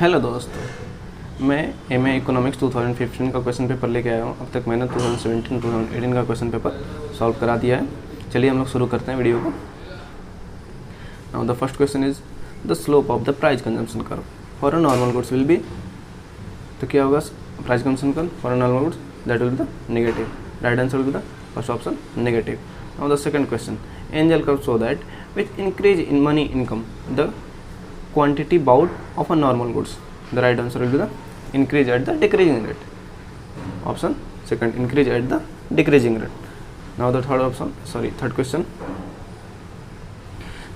Hello दोस्तों, मैं MA economics 2015 का क्वेश्चन पेपर लेके आया हूँ। अब तक मैंने 2017-2018 का क्वेश्चन पेपर सॉल्व करा दिया है। चलिए हम लोग शुरू करते हैं वीडियो को। Now the first question is the slope of the price consumption curve for a normal goods will B. तो क्या होगा price consumption curve for a normal goods, that will be the negative. Right answer will be the first option negative. Now the second question, angel curve show that with increase in money income the quantity bought of a normal goods. The right answer will be the increase at the decreasing rate. Option second, increase at the decreasing rate. Now the third question.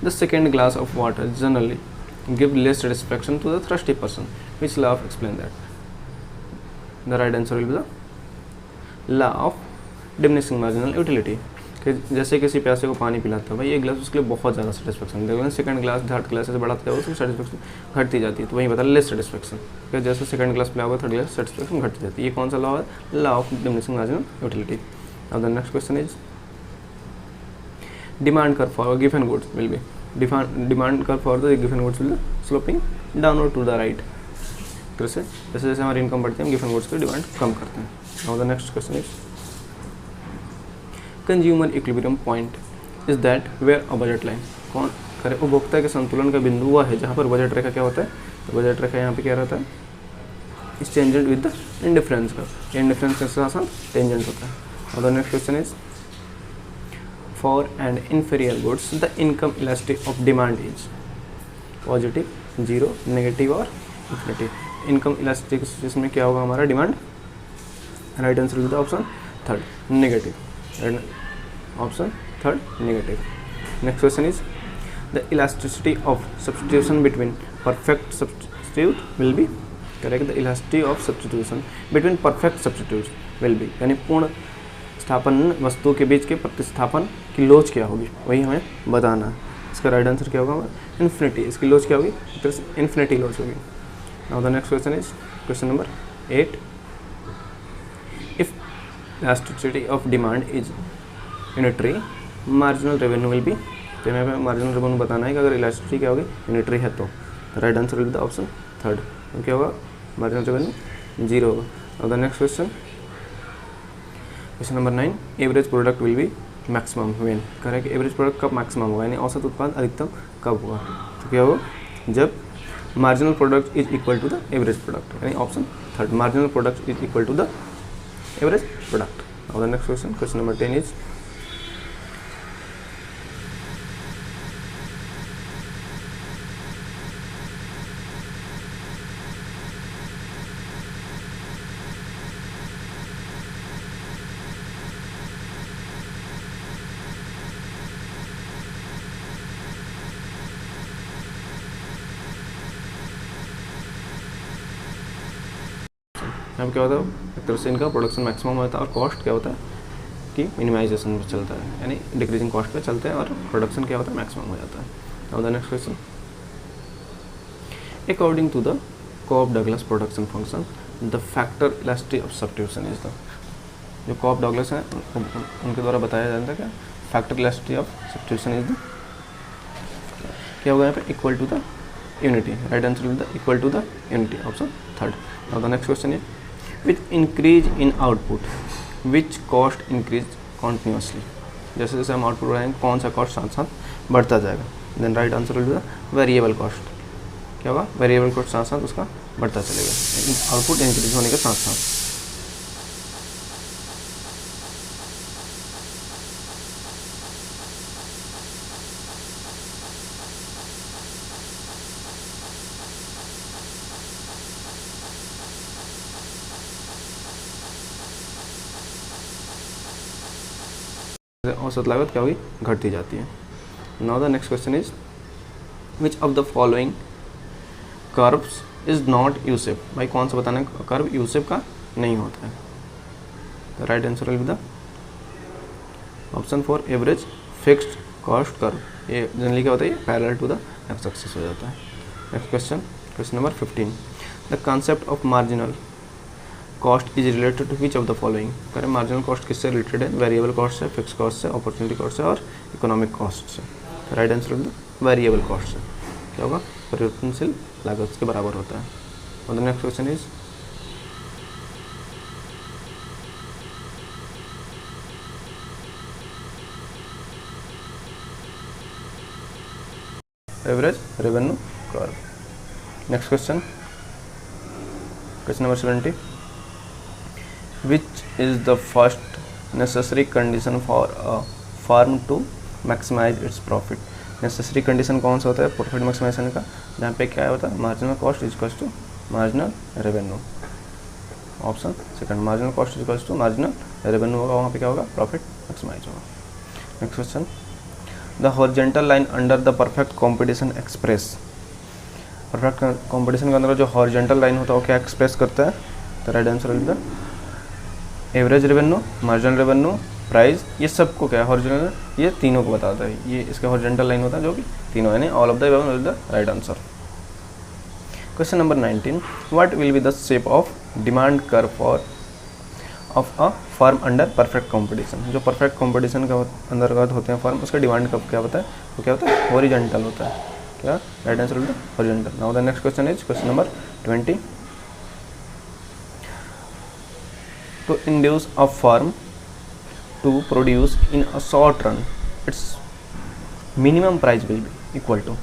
The second glass of water generally give less satisfaction to the thirsty person. Which law of explain that? The right answer will be the law of diminishing marginal utility. कि जैसे किसी प्यासे को पानी पिलाता है भाई, एक गिलास उसके लिए बहुत ज़्यादा सेटिस्फेक्शन देगा, सेकंड ग्लास थर्ड ग्लास से बढ़ाते जाओ उसकी सेटिस्फेक्शन घटती जाती है। तो वहीं बता लेस सेटिस्फेक्शन, कि जैसे सेकंड ग्लास पिलाओगे थर्ड ग्लास सेटिस्फेक्शन घटती जाती है। ये कौन सा लॉ है? Law of diminishing marginal utility. अब the next question is demand curve for given goods will be demand curve for the given goods will sloping downward to the right. तो जैसे जैसे हमारी इनकम बढ़ती है हम गिवन गुड्स की demand कम करते हैं। Now the next question is consumer equilibrium point is that where a budget line. कौन करे उपभोक्ता के संतुलन का बिंदु हुआ है जहाँ पर बजट रेखा क्या होता है? तो बजट रेखा यहाँ पे क्या रहता है? इस टेंजेंट विद द इंडिफरेंस का, इंडिफरेंस के साथ साथ टेंजेंट होता है। और the next question is for and inferior goods the income elastic of demand is positive, zero, negative और इन्फिनिटी। इनकम इलास्टिक जिसमें क्या होगा हमारा demand? Right answer with the option third negative. Option third negative. Next question is the elasticity of substitution between perfect substitute will be correct. The elasticity of substitution between perfect substitutes will be यानी पूर्ण स्थापन वस्तु के बीच के प्रतिस्थापन की लोच क्या होगी वही हमें बताना है। इसका राइट आंसर क्या होगा? इन्फिनिटी। इसकी लोच क्या होगी? इन्फिनिटी लोच होगी। Now the next question is question number 8। If elasticity of demand is unitary, marginal revenue will be। तो हमें मार्जिनल रेवेन्यू बताना है कि अगर इलास्टिसिटी क्या होगी यूनिटरी है तो right answer will be the option third. तो क्या होगा? मार्जिनल रेवेन्यू जीरो होगा। और the next question, question number 9, average product will be maximum when. कह रहे हैं कि एवरेज प्रोडक्ट कब मैक्सिमम होगा, यानी औसत उत्पाद अधिकतम कब होगा? तो क्या होगा? जब marginal product is equal to the average product, यानी option third, marginal product is equal to the average product. Now the next question, question number 10 is अब क्या होता है? एक तरह से इनका प्रोडक्शन मैक्सिमम होता है और कॉस्ट क्या होता है कि मिनिमाइजेशन पर चलता है, यानी डिक्रीजिंग कॉस्ट पे चलते हैं और प्रोडक्शन क्या होता है? मैक्सिमम हो जाता है। Now the next question, according to the Cobb Douglas production function the factor elasticity of substitution is the. जो कॉप डगलस हैं उनके द्वारा बताया जाता है क्या? Factor elasticity of substitution is the क्या होगा यहाँ पे? Equal to the unity. Right answer will be the equal to the unity, option third. Now the next question is with increase in output which cost increase continuously। जैसे जैसे हम output बढ़ाएंगे कौन सा कॉस्ट साथ साथ बढ़ता जाएगा? Then right answer will be the variable cost. क्या होगा? वेरिएबल कॉस्ट साथ साथ उसका बढ़ता चलेगा, आउटपुट इंक्रीज होने के साथ साथ। औसत लागत क्या होगी? घटती जाती है। Now the next question is which of the following curves is not U shape. भाई कौन सा बताना है कर्व यू शेप का नहीं होता है? The right answer will be the option for average fixed cost curve. ये जनरली क्या होता है? ये parallel to the X axis हो जाता है। Next question, question number 15, the concept of marginal cost is related to which of the following. करें marginal cost किससे रिलेटेड है? वेरिएबल कॉस्ट से, फिक्स कॉस्ट से, अपॉर्चुनिटी कॉस्ट से और इकोनॉमिक कॉस्ट से। राइट आंसर वेरिएबल कॉस्ट से क्या होगा? परिवर्तनशील लागत के बराबर होता है। और the next question is average revenue curve. Next question number 70. Which is the first necessary condition for a firm to maximize its profit? Necessary condition कौन सा होता है प्रॉफिट मैक्सिमाइजेशन का, जहाँ पे क्या होता है marginal cost is equals to marginal revenue. Option second, marginal cost is equals to marginal revenue होगा, वहाँ पे क्या होगा प्रॉफिट मैक्सिमाइज होगा. Next question. The horizontal line under the perfect competition express. Perfect competition के अंदर जो हॉरिजॉन्टल लाइन होता है वो क्या एक्सप्रेस करता है, तो right answer is the average revenue, marginal revenue, price. ये सबको क्या है हॉरिजॉन्टल, ये तीनों को बताता है. ये इसका हॉरिजॉन्टल लाइन होता है जो कि तीनों यानी all of the above is the right answer. Question number 19. What will be the shape of demand curve for of a firm under perfect competition. जो परफेक्ट कॉम्पिटिशन का अंतर्गत होते हैं फर्म, उसका डिमांड कर्व क्या होता है, वो क्या होता है हॉरिजॉन्टल होता है. क्या right answer is the horizontal. Now the next question is question number 20. To induce a firm to produce in a short run, its minimum price will be equal to.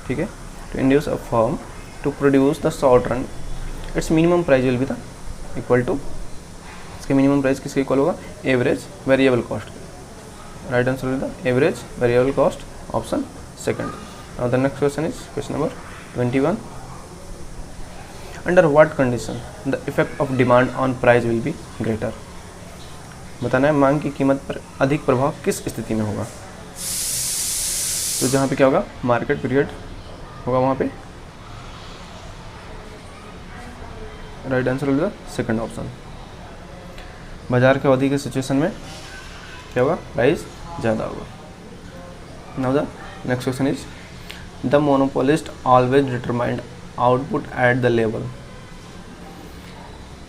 ठीक है, to induce a firm to produce the short run, its minimum price will be the equal to. इसके minimum price किसके equal होगा, average variable cost. Right answer is the average variable cost, option second. Now the next question is question number 21. Under what condition the effect of demand on price will be greater. बताना है मांग की कीमत पर अधिक प्रभाव किस स्थिति में होगा. तो जहाँ पे क्या होगा मार्केट पीरियड होगा, वहाँ पे राइट आंसर होगा सेकंड ऑप्शन. बाजार के अवधि के सिचुएशन में क्या होगा, प्राइस ज़्यादा होगा. Now the next question is the monopolist always determined output at the level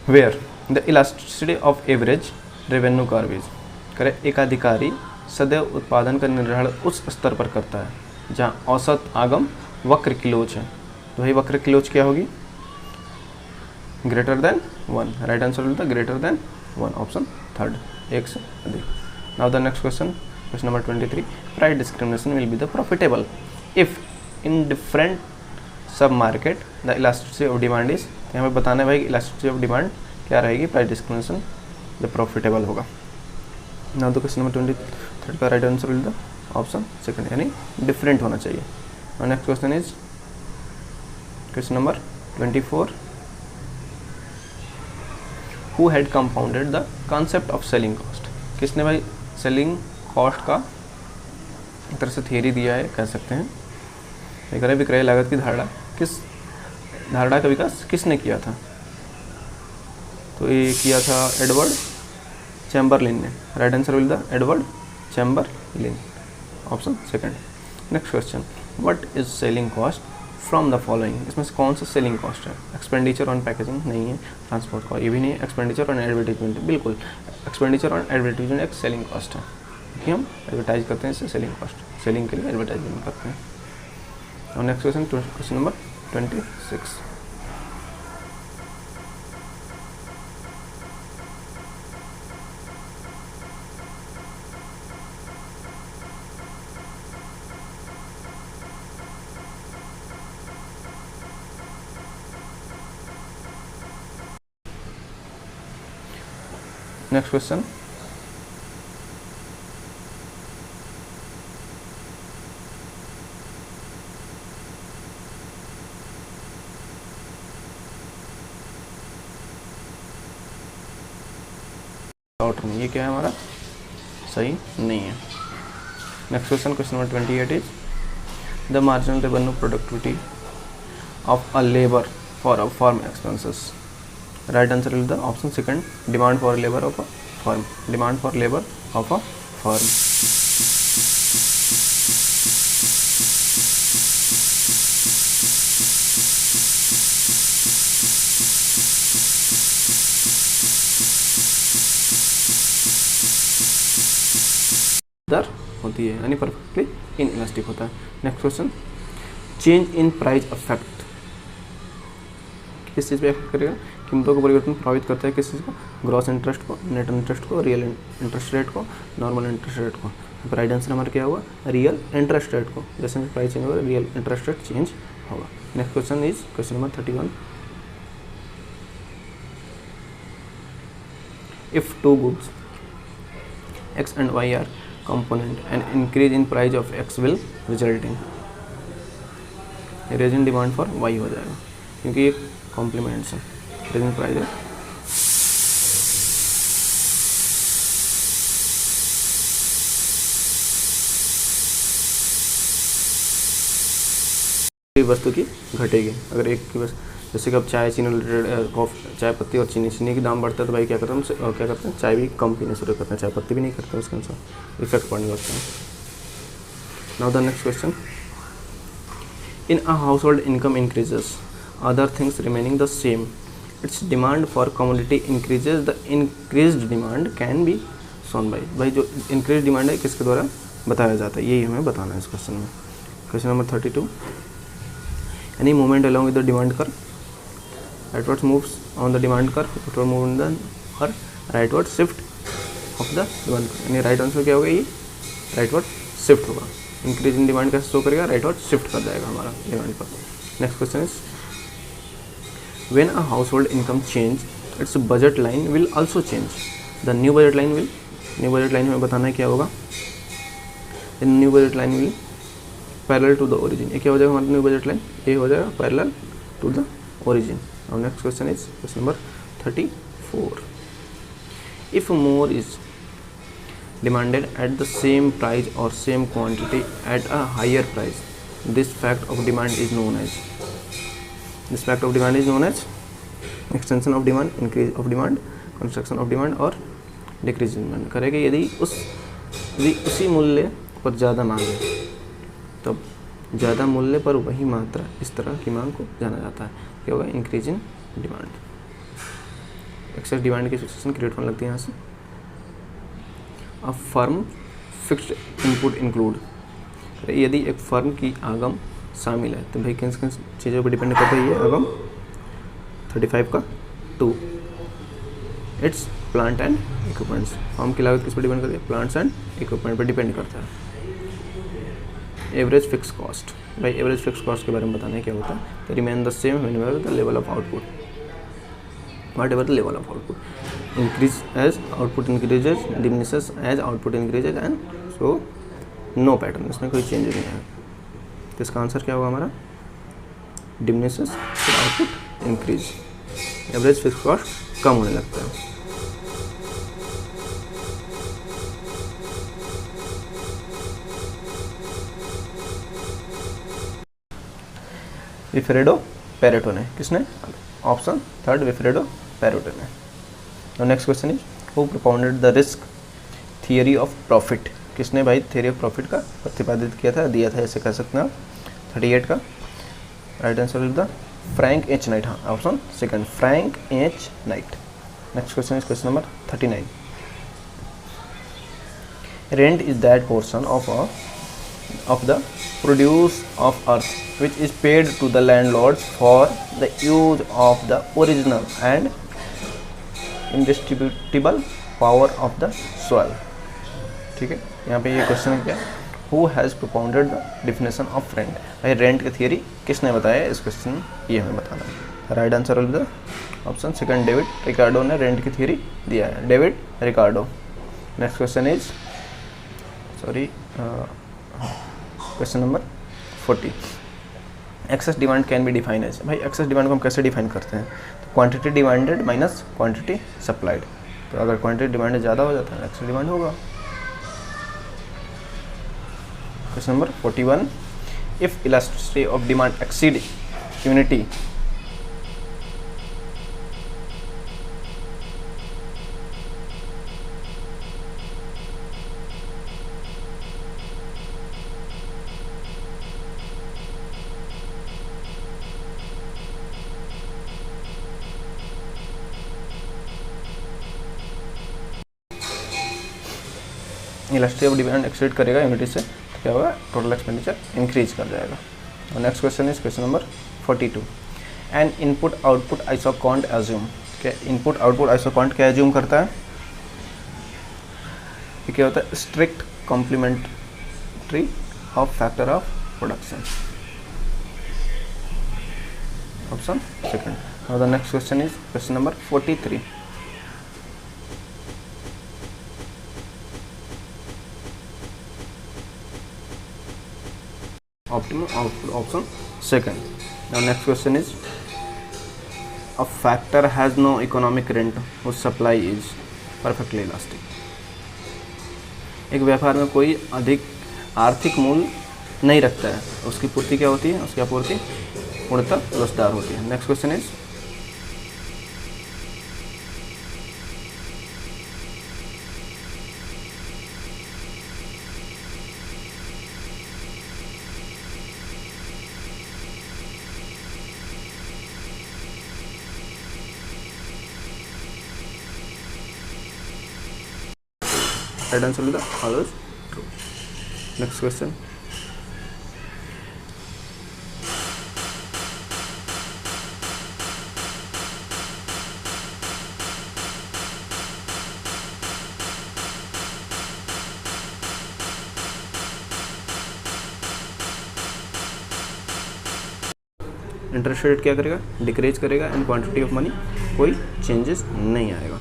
where the elasticity of average revenue curve is. करे एक अधिकारी सदैव उत्पादन का निर्धारण उस स्तर पर करता है जहाँ औसत आगम वक्र की लोच है. तो वही वक्र की लोच क्या होगी, ग्रेटर देन 1. राइट आंसर होता है ग्रेटर देन 1, ऑप्शन थर्ड, एक से अधिक. Now the next question question number 23. Price discrimination will be the profitable if in different sub market the elasticity of demand is. यहाँ पे बताना है भाई इलास्टिसिटी ऑफ डिमांड क्या रहेगी, प्राइस डिस्क्रिमिनेशन जो प्रॉफिटेबल होगा. नाउ द क्वेश्चन नंबर 23 का right answer will the option second, यानी डिफरेंट होना चाहिए. और next question is question number 24. Who had compounded the concept of selling cost. किसने भाई सेलिंग कॉस्ट का एक तरह से थियरी दिया है कह सकते हैं. विक्रय लागत की धारणा का विकास किसने किया था, तो ये किया था एडवर्ड चैम्बरलिन ने. Right answer will the Edward Chamberlain, option second. Next question. What is selling cost from the following. इसमें से कौन सा सेलिंग कॉस्ट है, एक्सपेंडिचर ऑन पैकेजिंग नहीं है, ट्रांसपोर्ट कॉस्ट ये भी नहीं है, एक्सपेंडिचर ऑन एडवर्टीजमेंट बिल्कुल, एक्सपेंडिचर ऑन एडवर्टीजमेंट एक सेलिंग कॉस्ट है क्योंकि हम एडवर्टाइज करते हैं इससे सेलिंग कॉस्ट, सेलिंग के लिए एडवर्टाइजमेंट करते हैं. और next question question number 26. Next question. Out नहीं, ये क्या है हमारा सही नहीं है. Next question question number 28 is the marginal revenue productivity of a labour for a firm expenses. Right answer is the option second, demand for labour of a firm, demand for labour of a firm. दर होती है यानी perfectly inelastic होता है. Next question. Change in price affect किस चीज़ पे effect करेगा, कीमतों का परिवर्तन प्रभावित करता है किस चीज़ को, ग्रॉस इंटरेस्ट को, नेट इंटरेस्ट को, रियल इंटरेस्ट रेट को, नॉर्मल इंटरेस्ट रेट को। तो राइट आंसर हमारा क्या होगा, रियल इंटरेस्ट रेट को। जैसे प्राइस चेंज होगा रियल इंटरेस्ट रेट चेंज होगा। Next question is question number 31। If two goods X and Y are component, an increase in price of X will result in raise in demand for Y हो जाएगा, क्योंकि ये compliments है। Raise in price है वस्तु की घटेगी। अगर एक की बस जैसे कि अब चाय चीनी रिलेटेड कॉफ़ी, चाय पत्ती और चीनी की दाम बढ़ता है तो भाई क्या करते हैं हम, क्या करते हैं, चाय भी कम पीने शुरू करते हैं, चाय पत्ती भी नहीं करते हैं, उसके अनुसार इफेक्ट पड़ने लगता है। Now the next question, in a household income increases, other things remaining the same, it's demand for commodity increases, the increased demand can be shown by. भाई जो इंक्रीज डिमांड है किसके द्वारा बताया जाता है, यही हमें बताना है इस क्वेश्चन में। Question number 32, any movement along with the demand curve, rightward moves on the demand curve, upward move on the or rightward shift of the demand curve। यानी राइट आंसर क्या होगा, ये राइटवर्ड शिफ्ट होगा। Increase in demand कैसे show करेगा, rightward shift कर जाएगा हमारा डिमांड पर। Next question is, when a household income change its budget line will also change, the new budget line will, new budget line में बताना है क्या होगा, new budget line will parallel to the origin. ये क्या हो जाएगा हमारा न्यू बजट लाइन, ये हो जाएगा parallel to the origin. Now next question is question number 34. If more is demanded at the same price or same quantity at a higher price, this fact of demand is known as, this fact of demand is known as extension of demand, increase of demand, construction of demand और decrease in demand। करेगा यदि उसी मूल्य पर ज़्यादा मांग है तब ज़्यादा मूल्य पर वही मात्रा, इस तरह की मांग को जाना जाता है क्या होगा, increase in demand. Excess demand की सिचुएशन क्रिएट होने लगती है यहाँ से। A firm fixed input include, यदि एक फर्म की आगम शामिल है तो भाई किन किन चीज़ों पर डिपेंड करता है ये आगम, 35 का 2, its plant and equipments. Firm की लागत किस पर डिपेंड करती है, प्लांट्स एंड इक्विपमेंट पर डिपेंड करता है। एवरेज फिक्स कॉस्ट, भाई एवरेज फिक्स कॉस्ट के बारे में बताना है क्या होता है, तो remain the same whenever the level of output, whatever the level of output, increase as output increases, diminishes as output increases and so no pattern, इसमें कोई चेंज नहीं है। तो इसका आंसर क्या होगा हमारा, डिमिनिशेस फिर output increase, average fix cost कम होने लगता है। विफ्रेडो पेरेटो ने, किसने, ऑप्शन थर्ड विफ्रेडो पेरेटो ने। और next question is, who propounded the risk theory of profit, किसने भाई थियरी ऑफ प्रॉफिट का प्रतिपादित किया था, दिया था, ऐसे कह सकते हैं आप। 38 का right answer is the Frank H Knight, हाँ option second Frank H Knight. Next question is question number 39, rent is that portion of the produce of earth which is paid to the landlords for the use of the original and indisputable power of the soil। ठीक है, यहाँ पे ये question है क्या, who has propounded the definition of rent, भाई rent की theory किसने बताया है, इस क्वेश्चन में ये हमें बताना है। Right answer will the option second David Ricardo ने रेंट की थियरी दिया है, David Ricardo. Next question is question number 40, excess demand can be define as, भाई एक्सेस डिमांड को हम कैसे डिफाइन करते हैं, तो quantity demanded minus quantity supplied, तो अगर क्वांटिटी डिमांड ज़्यादा हो जाता है एक्सेस डिमांड होगा। Question number 41, if elasticity of demand exceed unity, elasticity of demand exceed करेगा यूनिटी से तो क्या होगा, टोटल एक्सपेंडिचर इंक्रीज कर जाएगा। और next question is question number 42, an input output isoquant assume, क्या इनपुट आउटपुट आइसोकॉन्ट क्या एज्यूम करता है, ये क्या होता है, strict complementary of factor of production, option second. Now the next question is question number 43. Optimum output, option second. Now next question is, a factor has no economic rent whose supply is perfectly elastic. एक व्यापार में कोई अधिक आर्थिक मूल्य नहीं रखता है, उसकी पूर्ति क्या होती है, उसकी आपूर्ति पूर्णतः रसदार होती है. Next question is, right answer with always true. Next question, interest rate क्या करेगा, डिक्रीज करेगा, एंड क्वांटिटी ऑफ मनी कोई चेंजेस नहीं आएगा.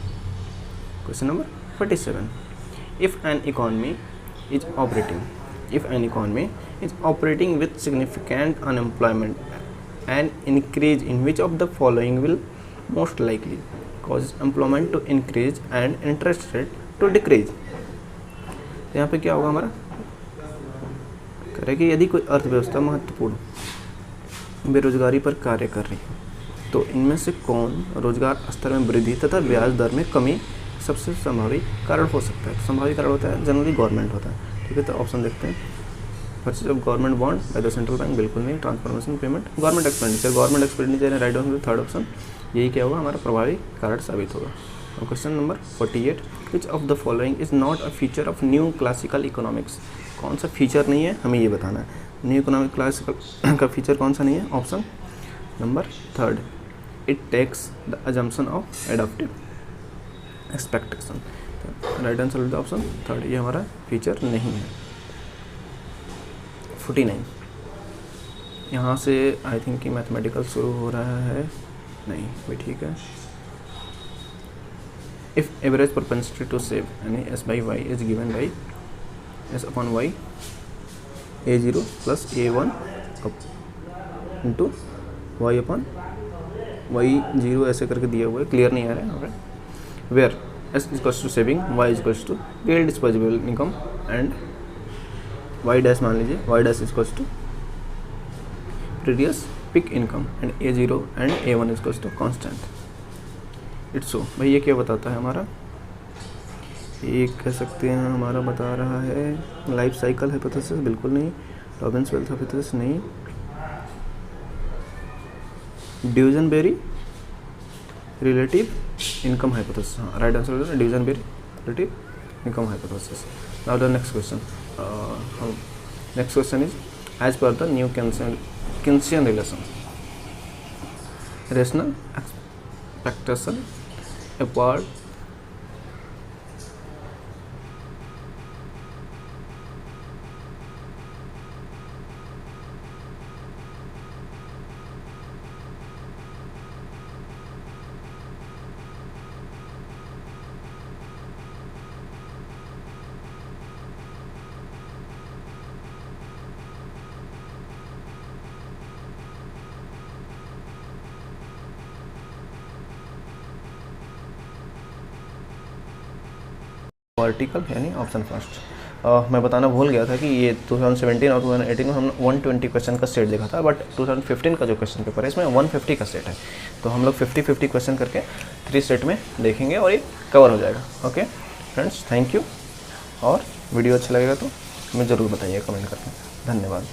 Question number 47. If an economy is operating with significant unemployment, an increase in which of the following will most likely cause employment to increase and interest rate to decrease. तो यहाँ पे क्या होगा हमारा, करेगी यदि कोई अर्थव्यवस्था महत्वपूर्ण बेरोजगारी पर कार्य कर रही है तो इनमें से कौन रोजगार स्तर में वृद्धि तथा ब्याज दर में कमी सबसे संभावी कारण हो सकता है. तो संभावी कारण होता है जनरली गवर्नमेंट होता है. ठीक है, तो ऑप्शन देखते हैं. Purchase of government bond by the central bank, बिल्कुल नहीं. Transformation payment, government expenditure right down third option, यही क्या होगा हमारा प्रभावी कारण साबित होगा. और question number 48. Which of the following is not a feature of new classical economics. कौन सा फीचर नहीं है, हमें ये बताना है. न्यू इकोनॉमिक क्लासिकल का फीचर कौन सा नहीं है, option number third. It takes the assumption of adaptive expectation. Right answer with option third, ये हमारा फीचर नहीं है. 49. यहाँ से आई थिंक कि मैथमेटिकल शुरू हो रहा है, नहीं भी ठीक है. If average propensity to save यानी S by Y is given by S upon Y A0 plus A1 into Y upon Y0 ऐसे करके दिया हुआ है, क्लियर नहीं आ रहा है यहाँ पे. Where S is equals to saving, Y is equals to real disposable income and Y dash मान लीजिए, Y dash is equals to previous peak income and A0 and A1 is equals to constant. It's so भाई ये क्या बताता है हमारा, ये कह सकते हैं हमारा बता रहा है लाइफ साइकिल हाइपोथेसिस, बिल्कुल नहीं. रॉबिन्स वेल्थ हाइपोथेसिस नहीं. ड्यूजनबेरी रिलेटिव इनकम हाइपोथेसिस, हाँ राइट आंसर है Duesenberry relative income hypothesis. Now the next question. Next question is, as per the new Keynesian relation, rational expectation upward vertical यानी option first. मैं बताना भूल गया था कि ये 2017 और 2018 में हमने 120 क्वेश्चन का सेट देखा था, बट 2015 का जो क्वेश्चन पेपर है इसमें 150 का सेट है. तो हम लोग 50-50 क्वेश्चन करके 3 सेट में देखेंगे और ये कवर हो जाएगा. Okay friends, thank you. और वीडियो अच्छा लगेगा तो हमें ज़रूर बताइए कमेंट करके. धन्यवाद.